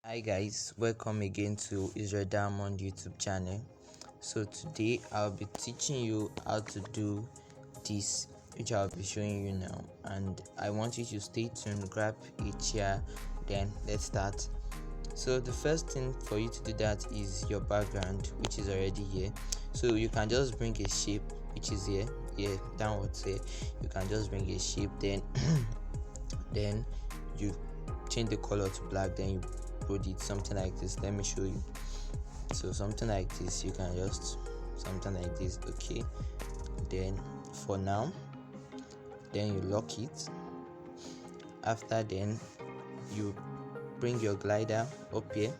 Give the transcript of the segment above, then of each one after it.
Hi guys, welcome again to Israel Diamond YouTube channel. So today I'll be teaching you how to do this, which I'll be showing you now, and I want you to stay tuned, grab a chair, then let's start. So the first thing for you to do that is your background, which is already here. So you can just bring a shape which is here downwards here. You can just bring a shape, then then you change the color to black, then you put it something like this. Let me show you. So something like this, you can just something like this. Okay, then for now, then you lock it. After, then you bring your glider up here,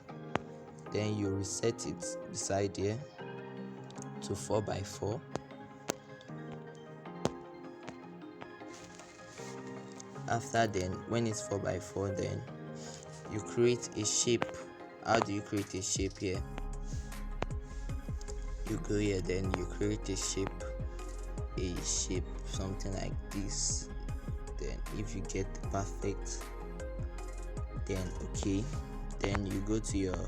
then you reset it beside here to 4x4. After, then when it's 4x4, then you create a shape. How do you create a shape? Here you go here, then you create a shape something like this. Then if you get perfect, then okay, then you go to your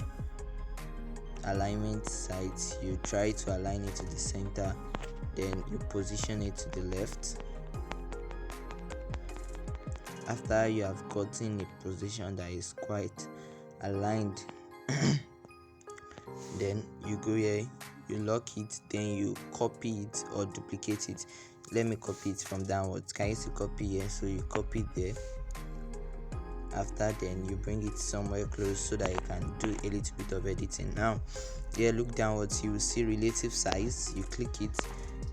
alignment site, you try to align it to the center, then you position it to the left. After you have gotten a position that is quite aligned, then you go here, you lock it, then you copy it or duplicate it. Let me copy it from downwards. Can you see copy here? So you copy it there. After, then you bring it somewhere close so that you can do a little bit of editing. Now here, look downwards, you will see relative size. You click it,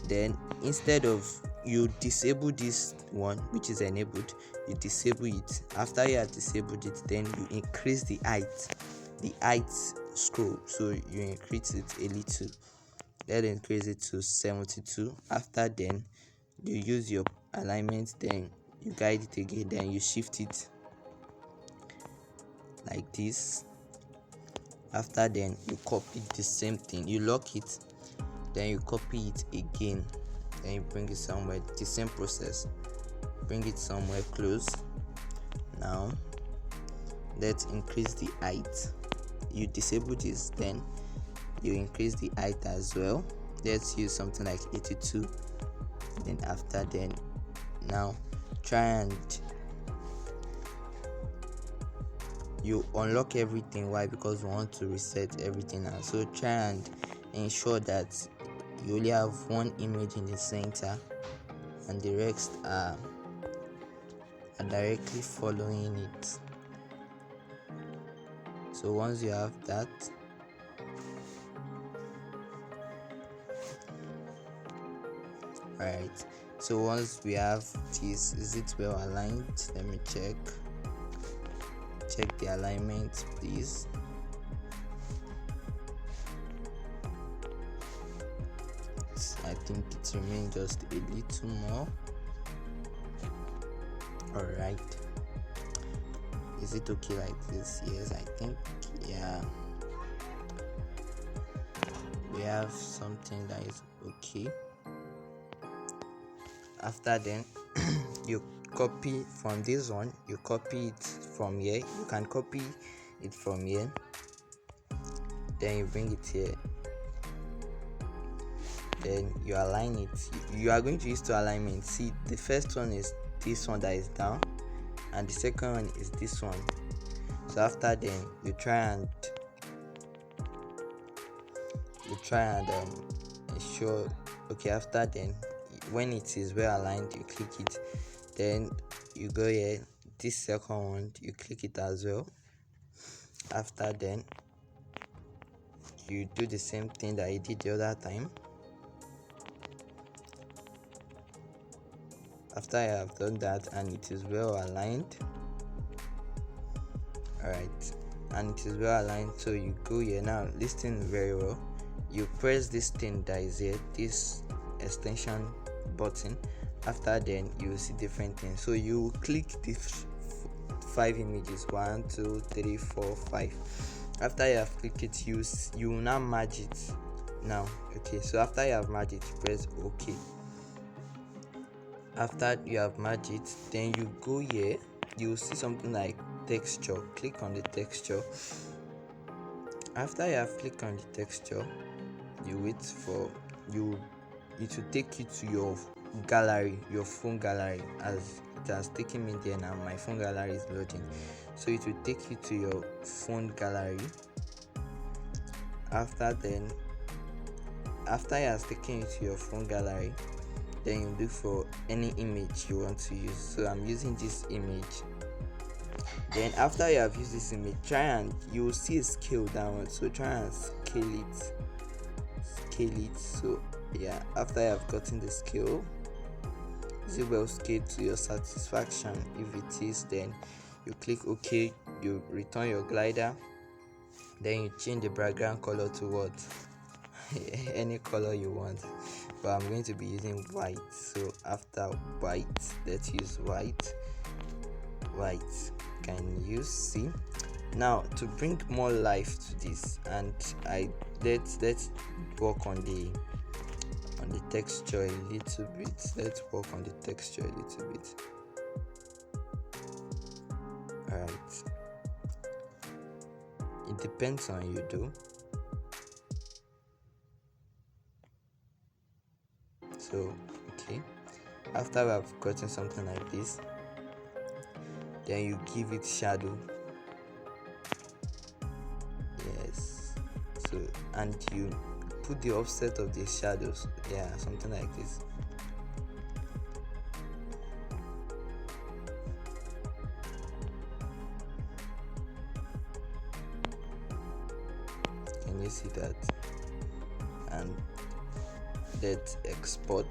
then instead of you disable this one which is enabled, you disable it. After you have disabled it, then you increase the height scroll, so you increase it a little. Let's increase it to 72. After, then you use your alignment, then you guide it again, then you shift it like this. After, then you copy the same thing, you lock it, then you copy it again, then you bring it somewhere, the same process, bring it somewhere close. Now let's increase the height. You disable this, then you increase the height as well. Let's use something like 82. Then after, then now try and you unlock everything. Why? Because we want to reset everything now. So try and ensure that you only have one image in the center and the rest are directly following it. So once you have that, alright, so once we have this, is it well aligned? Let me check the alignment, please. I think it remains just a little more. Alright, is it okay like this? Yes, I think, yeah, we have something that is okay. After, then you copy from this one, you copy it from here. You can copy it from here, then you bring it here, then you align it. You are going to use two alignments. See, the first one is this one that is down, and the second one is this one. So after, then you try and ensure, okay, after, then when it is well aligned, you click it, then you go here, this second one, you click it as well. After, then you do the same thing that you did the other time. After I have done that and it is well aligned, alright, and it is well aligned, so you go here. Now listen very well, you press this thing that is here, this extension button. After, then you will see different things, so you click the 5 images, 1 2 3 4 5. After you have clicked it, you will now merge it now. Okay, so after you have merged it, you press OK. After you have merged it, then you go here, you will see something like texture. Click on the texture, After you have clicked on the texture, you wait for you it will take you to your gallery, your phone gallery, as it has taken me there. Now my phone gallery is loading, so it will take you to your phone gallery. After it has taken you to your phone gallery, then you look for any image you want to use. So I'm using this image. Then after you have used this image, you will see a scale downward, so try and scale it. So yeah, after you have gotten the scale, is it well scaled to your satisfaction? If it is, then you click OK, you return your glider, then you change the background color to what? Any color you want, but I'm going to be using white. So after white, let's use white. Can you see? Now to bring more life to this, and let's work on the texture a little bit. Let's work on the texture a little bit. Alright, it depends on you though. So okay, after we have gotten something like this, then you give it shadow. Yes, so and you put the offset of the shadows, yeah, something like this. Can you see that? And let's export.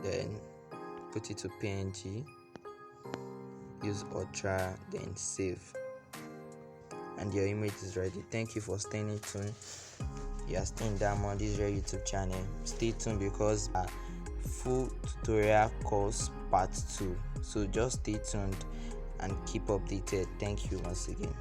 Then put it to PNG, use Ultra, then save, and your image is ready. Thank you for staying tuned. You are staying Diamond, this is your YouTube channel. Stay tuned because full tutorial course part 2, so just stay tuned and keep updated. Thank you once again.